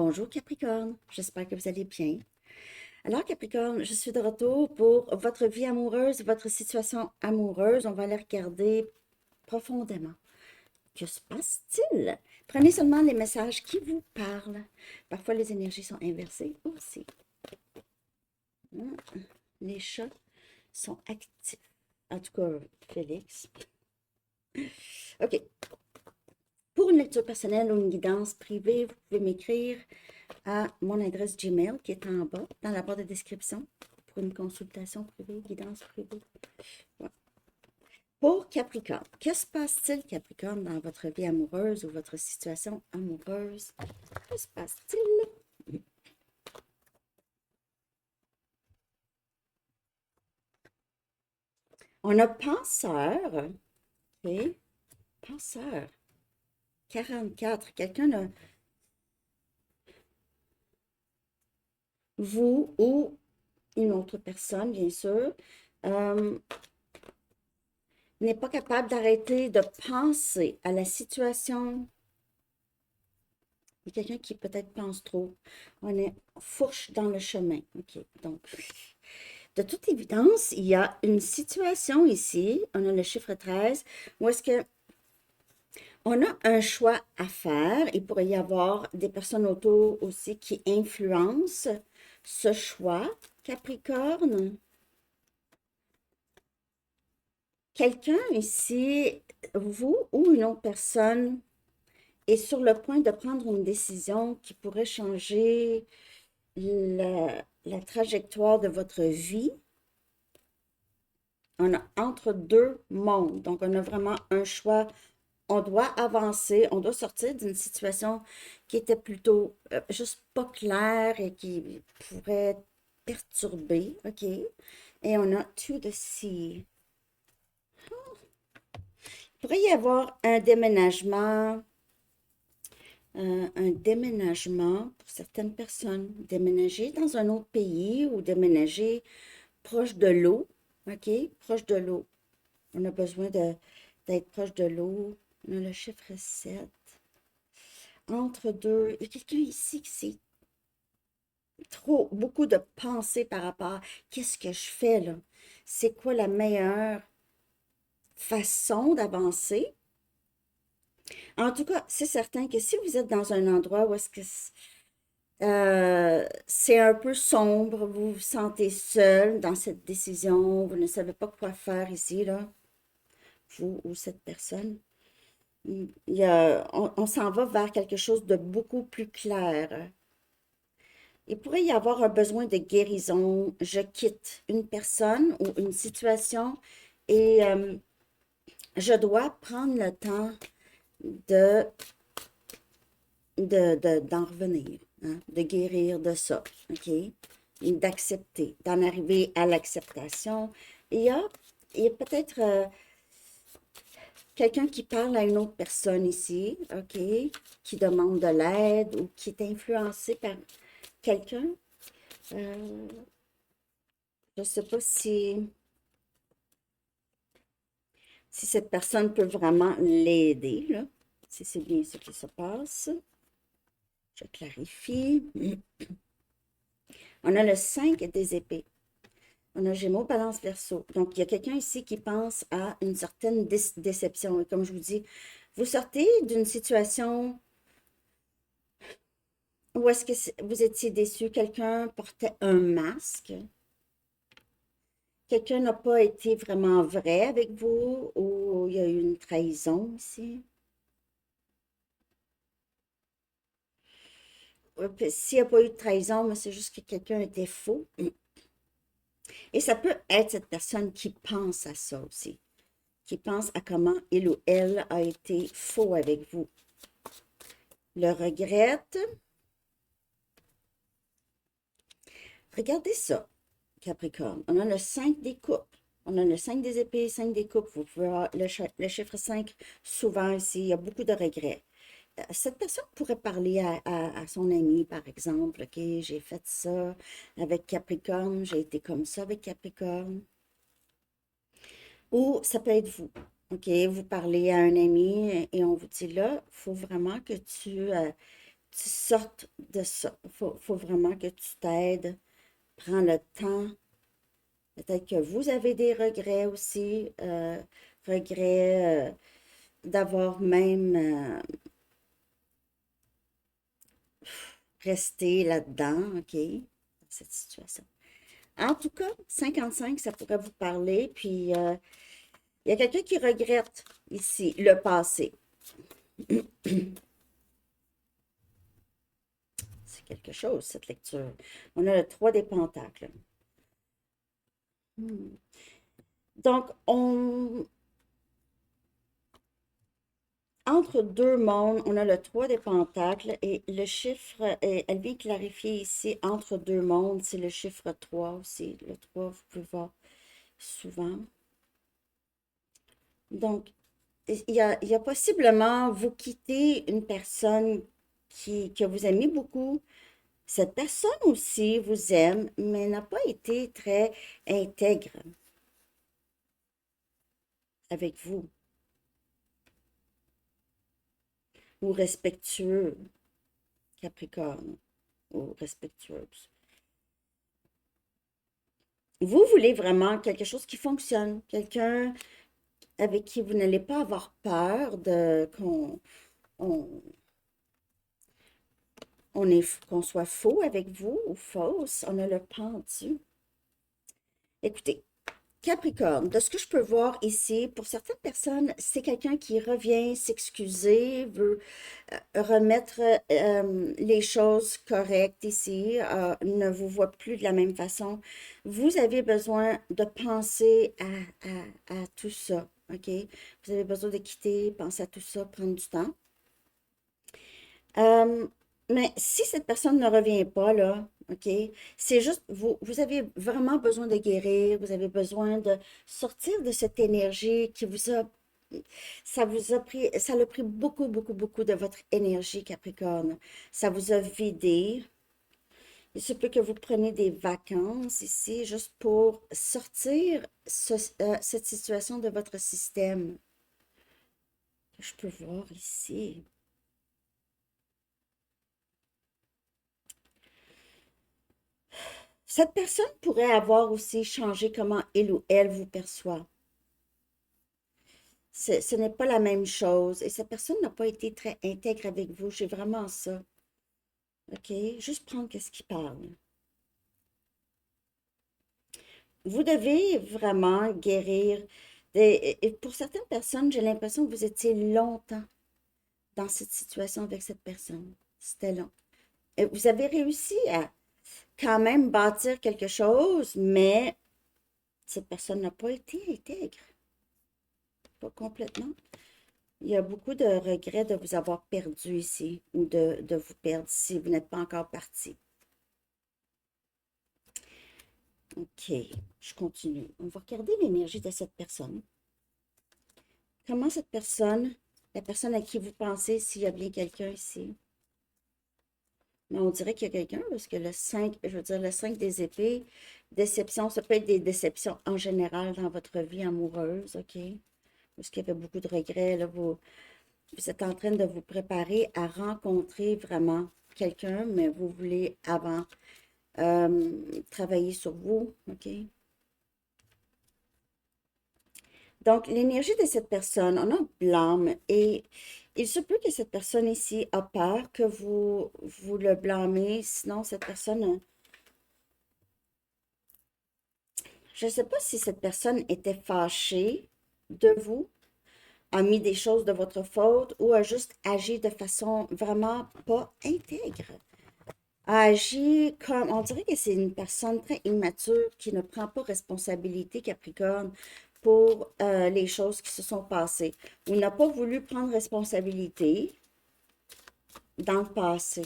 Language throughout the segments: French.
Bonjour Capricorne, j'espère que vous allez bien. Alors Capricorne, je suis de retour pour votre vie amoureuse, votre situation amoureuse. On va aller regarder profondément. Que se passe-t-il? Prenez seulement les messages qui vous parlent. Parfois les énergies sont inversées aussi. Hmm, Les chats sont actifs. En tout cas, Félix. OK. Pour une lecture personnelle ou une guidance privée, vous pouvez m'écrire à mon adresse Gmail qui est en bas, dans la barre de description, pour une consultation privée, guidance privée. Ouais. Pour Capricorne, que se passe-t-il, Capricorne, dans votre vie amoureuse ou votre situation amoureuse? Que se passe-t-il? On a penseur, OK? Penseur, 44. Quelqu'un a, vous ou une autre personne, bien sûr, euh, n'est pas capable d'arrêter de penser à la situation. Il y a quelqu'un qui peut-être pense trop. On est fourche dans le chemin. OK. Donc, de toute évidence, il y a une situation ici. On a le chiffre 13. Où est-ce que on a un choix à faire? Il pourrait y avoir des personnes autour aussi qui influencent ce choix. Capricorne. Quelqu'un ici, vous ou une autre personne, est sur le point de prendre une décision qui pourrait changer la trajectoire de votre vie. On a entre deux mondes. Donc, on a vraiment un choix. On doit avancer, on doit sortir d'une situation qui était plutôt juste pas claire et qui pourrait perturber. OK? Et on a to the sea. Il pourrait y avoir un déménagement pour certaines personnes, déménager dans un autre pays ou déménager proche de l'eau, OK? Proche de l'eau. On a besoin d'être proche de l'eau. On a le chiffre 7. Entre deux, il y a quelqu'un ici qui c'est beaucoup de pensées par rapport à qu'est-ce que je fais là? C'est quoi la meilleure façon d'avancer? En tout cas, c'est certain que si vous êtes dans un endroit où est-ce que c'est un peu sombre, vous vous sentez seul dans cette décision, vous ne savez pas quoi faire ici, là, vous ou cette personne. On s'en va vers quelque chose de beaucoup plus clair. Il pourrait y avoir un besoin de guérison. Je quitte une personne ou une situation et je dois prendre le temps de, d'en revenir, hein, de guérir de ça, OK? D'accepter, d'en arriver à l'acceptation. Il y a, il y a peut-être quelqu'un qui parle à une autre personne ici, OK? Qui demande de l'aide ou qui est influencé par quelqu'un. Euh, je ne sais pas si cette personne peut vraiment l'aider, là. Si c'est bien ce qui se passe. Je clarifie. On a le 5 des épées. On a Gémeaux, Balance, Verseau. Donc, il y a quelqu'un ici qui pense à une certaine déception. Et comme je vous dis, vous sortez d'une situation où est-ce que vous étiez déçu. Quelqu'un portait un masque. Quelqu'un n'a pas été vraiment vrai avec vous ou il y a eu une trahison ici. S'il n'y a pas eu de trahison, mais c'est juste que quelqu'un était faux. Et ça peut être cette personne qui pense à ça aussi, qui pense à comment il ou elle a été faux avec vous. Le regrette. Regardez ça, Capricorne. On a le 5 des coupes. On a le 5 des épées, 5 des coupes. Vous pouvez avoir le chiffre 5 souvent ici. Il y a beaucoup de regrets. Cette personne pourrait parler à son ami, par exemple. OK, j'ai fait ça avec Capricorne, j'ai été comme ça avec Capricorne. Ou ça peut être vous. OK, vous parlez à un ami et on vous dit là, il faut vraiment que tu tu sortes de ça. Faut vraiment que tu t'aides. Prends le temps. Peut-être que vous avez des regrets aussi. Regrets d'avoir même resté là-dedans, OK, dans cette situation. En tout cas, 55, ça pourrait vous parler. Puis, il y a quelqu'un qui regrette ici le passé. C'est quelque chose, cette lecture. On a le 3 des pentacles. Hmm. Donc, entre deux mondes, on a le 3 des pentacles et le chiffre, elle vient clarifier ici, entre deux mondes, c'est le chiffre 3 aussi. Le 3, vous pouvez voir souvent. Donc, il y a possiblement, vous quitter une personne que vous aimez beaucoup. Cette personne aussi vous aime, mais n'a pas été très intègre avec vous ou respectueux, Capricorne, ou respectueuse. Vous voulez vraiment quelque chose qui fonctionne, quelqu'un avec qui vous n'allez pas avoir peur de on, qu'on soit faux avec vous ou fausse. On a le pendu. Écoutez, Capricorne, de ce que je peux voir ici, pour certaines personnes, c'est quelqu'un qui revient s'excuser, veut remettre les choses correctes ici, ne vous voit plus de la même façon. Vous avez besoin de penser à tout ça, OK? Vous avez besoin de quitter, penser à tout ça, prendre du temps. Euh, mais si cette personne ne revient pas, là, OK, c'est juste, vous avez vraiment besoin de guérir, vous avez besoin de sortir de cette énergie qui ça vous a pris, ça a pris beaucoup, beaucoup, beaucoup de votre énergie, Capricorne. Ça vous a vidé. Il se peut que vous preniez des vacances ici juste pour sortir cette situation de votre système. Je peux voir ici. Cette personne pourrait avoir aussi changé comment il ou elle vous perçoit. Ce n'est pas la même chose et cette personne n'a pas été très intègre avec vous. J'ai vraiment ça. OK? Juste prendre qu'est-ce qui parle. Vous devez vraiment guérir. Et pour certaines personnes, j'ai l'impression que vous étiez longtemps dans cette situation avec cette personne. C'était long. Et vous avez réussi à quand même bâtir quelque chose, mais cette personne n'a pas été intègre. Pas complètement. Il y a beaucoup de regrets de vous avoir perdu ici ou de vous perdre si vous n'êtes pas encore parti. OK, je continue. On va regarder l'énergie de cette personne. Comment cette personne, la personne à qui vous pensez, s'il y a bien quelqu'un ici, mais on dirait qu'il y a quelqu'un parce que le 5, je veux dire, le 5 des épées, déception, ça peut être des déceptions en général dans votre vie amoureuse, OK? Parce qu'il y avait beaucoup de regrets, là, vous êtes en train de vous préparer à rencontrer vraiment quelqu'un, mais vous voulez avant travailler sur vous, OK? Donc, l'énergie de cette personne, on a blâme et il se peut que cette personne ici a peur que vous le blâmez, sinon cette personne, je ne sais pas si cette personne était fâchée de vous, a mis des choses de votre faute ou a juste agi de façon vraiment pas intègre. A agi comme, on dirait que c'est une personne très immature qui ne prend pas responsabilité, Capricorne, pour les choses qui se sont passées. Ou n'a pas voulu prendre responsabilité dans le passé.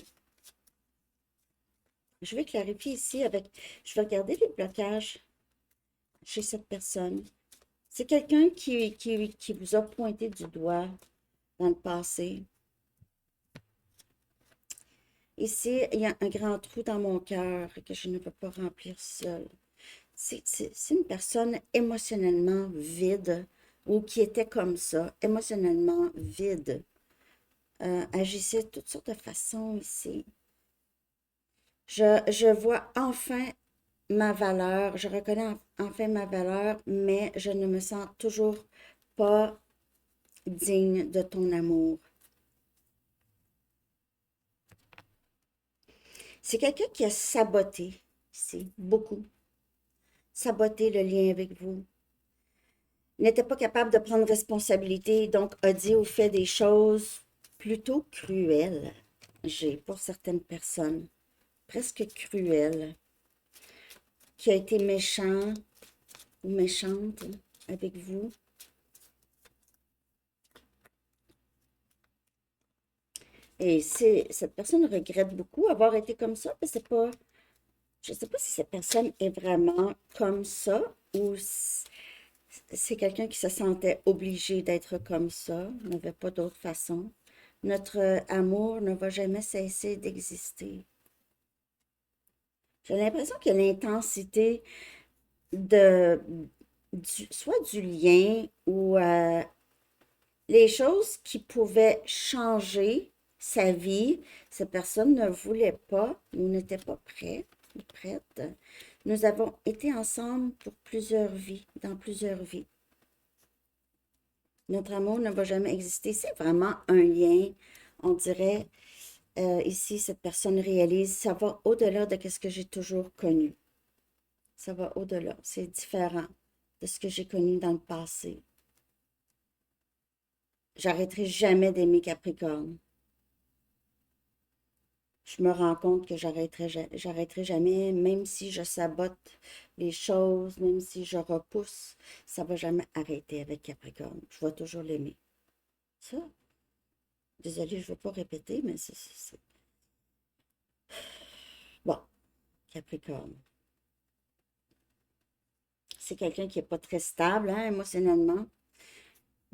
Je vais clarifier ici avec, je vais regarder les blocages chez cette personne. C'est quelqu'un qui vous a pointé du doigt dans le passé. Ici, il y a un grand trou dans mon cœur que je ne peux pas remplir seul. C'est une personne émotionnellement vide ou qui était comme ça, émotionnellement vide. agissez de toutes sortes de façons ici. Je vois enfin ma valeur, je reconnais enfin ma valeur, mais je ne me sens toujours pas digne de ton amour. C'est quelqu'un qui a saboté ici, beaucoup. Saboté le lien avec vous. N'était pas capable de prendre responsabilité, donc a dit ou fait des choses plutôt cruelles, j'ai pour certaines personnes, presque cruelles, qui a été méchant ou méchante avec vous. Et cette personne regrette beaucoup avoir été comme ça, mais c'est pas, je ne sais pas si cette personne est vraiment comme ça ou c'est quelqu'un qui se sentait obligé d'être comme ça, n'avait pas d'autre façon. Notre amour ne va jamais cesser d'exister. J'ai l'impression que l'intensité de, soit du lien ou les choses qui pouvaient changer sa vie, cette personne ne voulait pas ou n'était pas prête ou prête. Nous avons été ensemble pour plusieurs vies, dans plusieurs vies. Notre amour ne va jamais exister. C'est vraiment un lien, on dirait, ici, cette personne réalise, ça va au-delà de ce que j'ai toujours connu. Ça va au-delà. C'est différent de ce que j'ai connu dans le passé. J'arrêterai jamais d'aimer Capricorne. Je me rends compte que j'arrêterai jamais, même si je sabote les choses, même si je repousse, ça va jamais arrêter avec Capricorne. Je vais toujours l'aimer. Ça, désolée, je ne veux pas répéter, mais bon, Capricorne. C'est quelqu'un qui n'est pas très stable, hein, émotionnellement.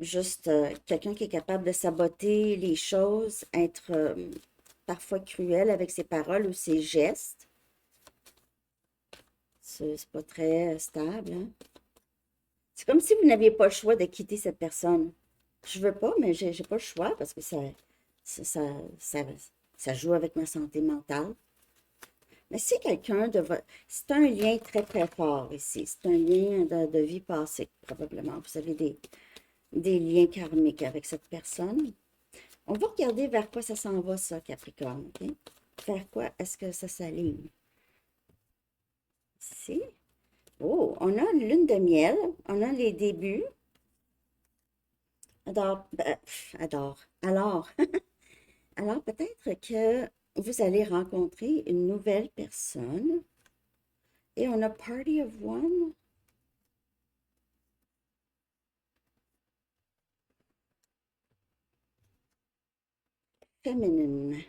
Juste quelqu'un qui est capable de saboter les choses, être parfois cruel avec ses paroles ou ses gestes. C'est pas très stable, hein. C'est comme si vous n'aviez pas le choix de quitter cette personne. Je veux pas, mais j'ai pas le choix parce que ça, ça, ça, ça joue avec ma santé mentale. Mais c'est quelqu'un de votre... C'est un lien très, très fort ici. C'est un lien de vie passée, probablement. Vous avez des liens karmiques avec cette personne. On va regarder vers quoi ça s'en va, ça, Capricorne. OK? Vers quoi est-ce que ça s'aligne? Ici. Oh, on a une lune de miel. On a les débuts. Adore. Alors, peut-être que vous allez rencontrer une nouvelle personne. Et on a Party of One. Féminine.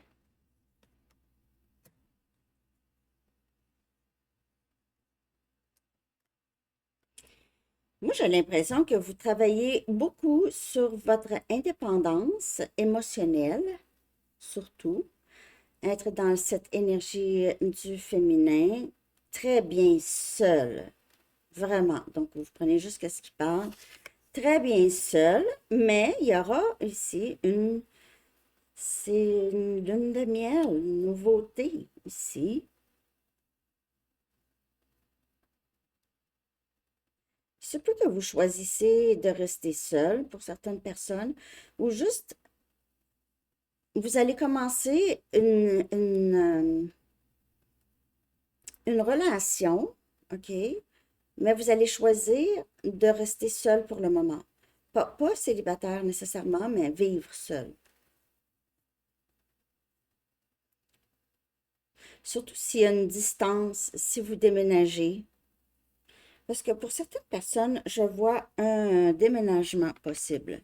Moi, j'ai l'impression que vous travaillez beaucoup sur votre indépendance émotionnelle, surtout. Être dans cette énergie du féminin, très bien seul. Vraiment. Donc, vous prenez juste ce qui parle. Très bien seul, mais il y aura ici c'est une lune de miel, une nouveauté ici. Il se peut que vous choisissez de rester seul pour certaines personnes ou juste vous allez commencer une relation, OK? Mais vous allez choisir de rester seul pour le moment. Pas célibataire nécessairement, mais vivre seul. Surtout s'il y a une distance, si vous déménagez. Parce que pour certaines personnes, je vois un déménagement possible.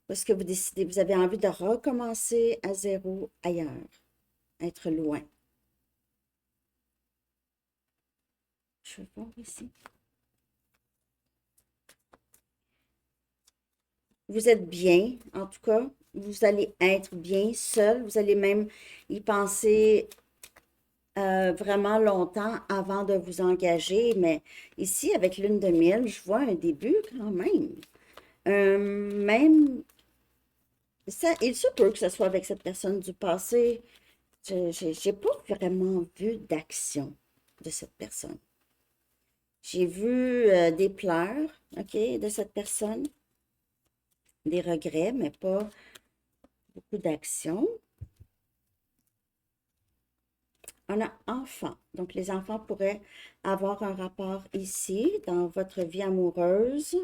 Parce que vous décidez, vous avez envie de recommencer à zéro ailleurs, être loin. Je vais voir ici. Vous êtes bien, en tout cas. Vous allez être bien seul. Vous allez même y penser vraiment longtemps avant de vous engager. Mais ici, avec lune de miel, je vois un début quand même. Même Ça, il se peut que ce soit avec cette personne du passé. J'ai pas vraiment vu d'action de cette personne. J'ai vu des pleurs, OK, de cette personne, des regrets, mais pas beaucoup d'action. On a enfant. Donc, les enfants pourraient avoir un rapport ici dans votre vie amoureuse.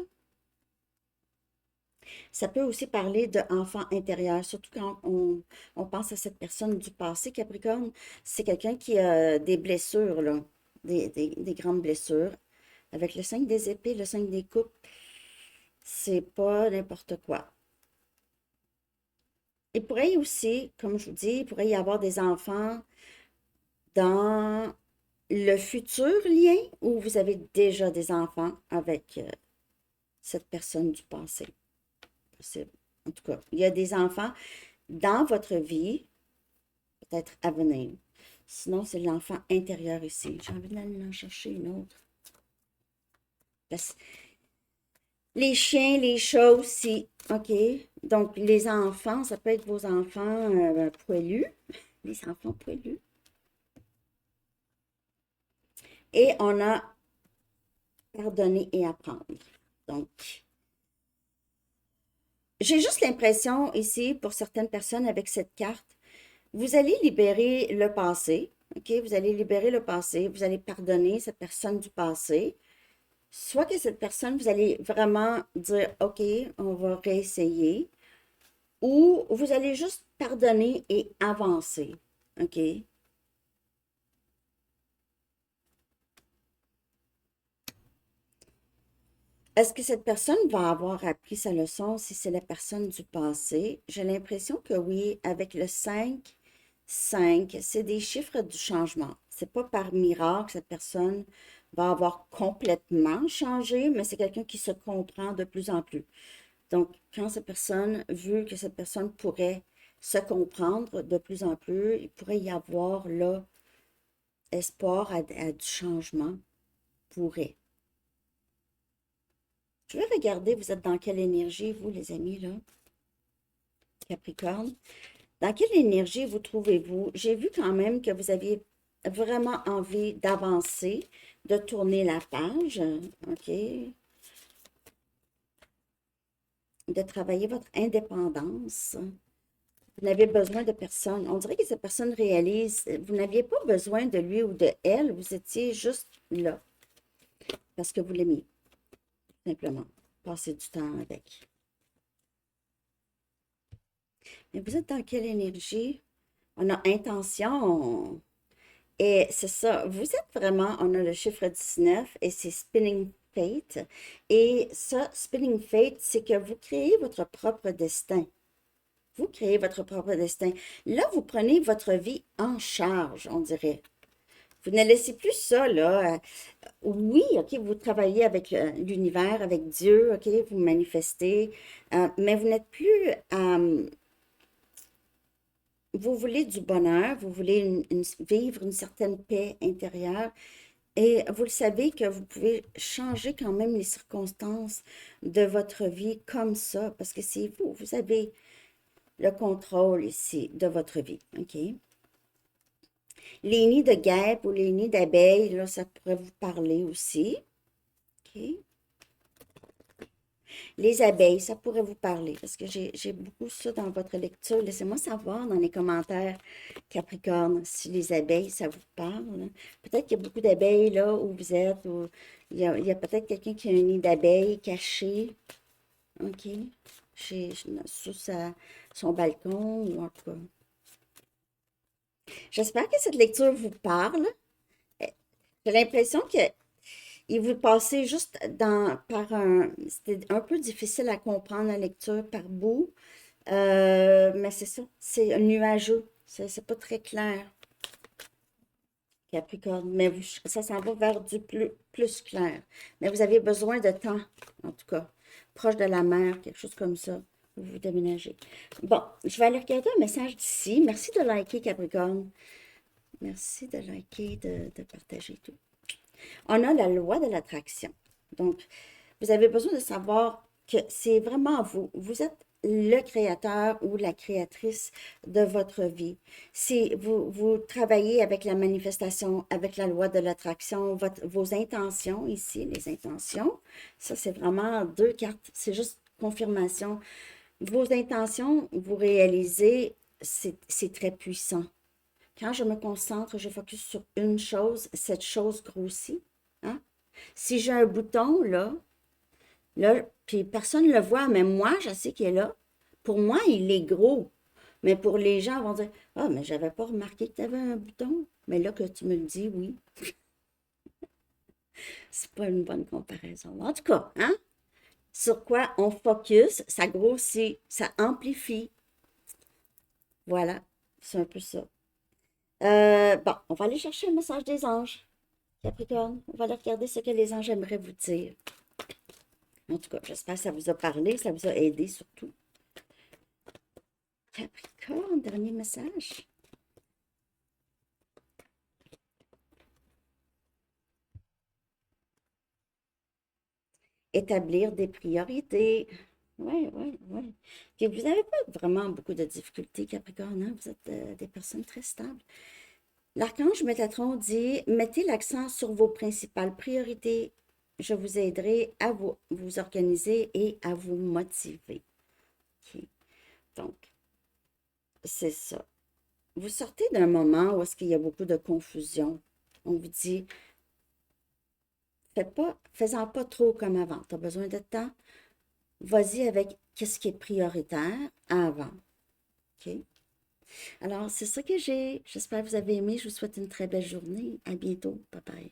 Ça peut aussi parler d'enfant intérieur, surtout quand on pense à cette personne du passé, Capricorne. C'est quelqu'un qui a des blessures, là, des grandes blessures. Avec le 5 des épées, le 5 des coupes, c'est pas n'importe quoi. Il pourrait aussi, comme je vous dis, il pourrait y avoir des enfants dans le futur lien ou vous avez déjà des enfants avec cette personne du passé. Possible. En tout cas, il y a des enfants dans votre vie, peut-être à venir. Sinon, c'est l'enfant intérieur ici. J'ai envie d'aller en chercher une autre. Les chiens, les chats aussi. OK. Donc, les enfants, ça peut être vos enfants poilus. Les enfants poilus. Et on a pardonner et apprendre. Donc, j'ai juste l'impression ici, pour certaines personnes avec cette carte, vous allez libérer le passé. OK? Vous allez libérer le passé. Vous allez pardonner cette personne du passé. Soit que cette personne, vous allez vraiment dire, OK, on va réessayer. Ou vous allez juste pardonner et avancer. OK? Est-ce que cette personne va avoir appris sa leçon si c'est la personne du passé? J'ai l'impression que oui, avec le 5, 5, c'est des chiffres du changement. C'est pas par miracle que cette personne va avoir complètement changé, mais c'est quelqu'un qui se comprend de plus en plus. Donc, quand cette personne, vu que cette personne pourrait se comprendre de plus en plus, il pourrait y avoir là espoir à du changement. Pourrait. Je vais regarder, vous êtes dans quelle énergie, vous, les amis, là? Capricorne. Dans quelle énergie vous trouvez-vous? J'ai vu quand même que vous aviez vraiment envie d'avancer, de tourner la page, OK? De travailler votre indépendance. Vous n'avez besoin de personne. On dirait que cette personne réalise, vous n'aviez pas besoin de lui ou de elle, vous étiez juste là, parce que vous l'aimiez, simplement. Passer du temps avec. Mais vous êtes dans quelle énergie? On a intention. Et c'est ça, vous êtes vraiment, on a le chiffre 19 et c'est Spinning Fate. Et ça, Spinning Fate, c'est que vous créez votre propre destin. Vous créez votre propre destin. Là, vous prenez votre vie en charge, on dirait. Vous ne laissez plus ça, là. Oui, OK, vous travaillez avec l'univers, avec Dieu, OK, vous manifestez, mais vous n'êtes plus vous voulez du bonheur, vous voulez vivre une certaine paix intérieure et vous le savez que vous pouvez changer quand même les circonstances de votre vie comme ça parce que c'est vous, vous avez le contrôle ici de votre vie, OK? Les nids de guêpes ou les nids d'abeilles, là, ça pourrait vous parler aussi, OK? Les abeilles, ça pourrait vous parler parce que j'ai beaucoup ça dans votre lecture. Laissez-moi savoir dans les commentaires, Capricorne, si les abeilles, ça vous parle. Peut-être qu'il y a beaucoup d'abeilles là où vous êtes, ou il y a peut-être quelqu'un qui a un nid d'abeilles caché, OK, sous son balcon ou en tout cas. J'espère que cette lecture vous parle. J'ai l'impression que et vous passez juste par un... C'était un peu difficile à comprendre la lecture par bout, mais c'est ça, c'est nuageux, c'est pas très clair, Capricorne, mais ça s'en va vers du plus clair. Mais vous avez besoin de temps, en tout cas, proche de la mer, quelque chose comme ça, où vous déménagez. Bon, je vais aller regarder un message d'ici. Merci de liker, Capricorne. Merci de liker, de partager tout. On a la loi de l'attraction. Donc, vous avez besoin de savoir que c'est vraiment vous. Vous êtes le créateur ou la créatrice de votre vie. Si vous travaillez avec la manifestation, avec la loi de l'attraction, vos intentions ici, les intentions, ça c'est vraiment deux cartes, c'est juste confirmation. Vos intentions, vous réalisez, c'est très puissant. Quand je me concentre, je focus sur une chose, cette chose grossit. Hein? Si j'ai un bouton là, puis personne ne le voit, mais moi, je sais qu'il est là. Pour moi, il est gros. Mais pour les gens, ils vont dire, ah, mais j'avais pas remarqué que tu avais un bouton. Mais là que tu me le dis, oui, c'est pas une bonne comparaison. En tout cas, hein? Sur quoi on focus, ça grossit, ça amplifie. Voilà, c'est un peu ça. Bon, on va aller chercher le message des anges. Capricorne, on va aller regarder ce que les anges aimeraient vous dire. En tout cas, j'espère que ça vous a parlé, ça vous a aidé surtout. Capricorne, dernier message. Établir des priorités. Oui, oui, oui. Puis vous n'avez pas vraiment beaucoup de difficultés, Capricorne, hein? Vous êtes des personnes très stables. L'archange Métatron dit, mettez l'accent sur vos principales priorités. Je vous aiderai à vous organiser et à vous motiver. OK. Donc, c'est ça. Vous sortez d'un moment où est-ce qu'il y a beaucoup de confusion. On vous dit, fais-en pas trop comme avant. Tu as besoin de temps. Vas-y avec qu'est-ce qui est prioritaire avant. OK? Alors, c'est ça que j'ai. J'espère que vous avez aimé. Je vous souhaite une très belle journée. À bientôt. Bye bye.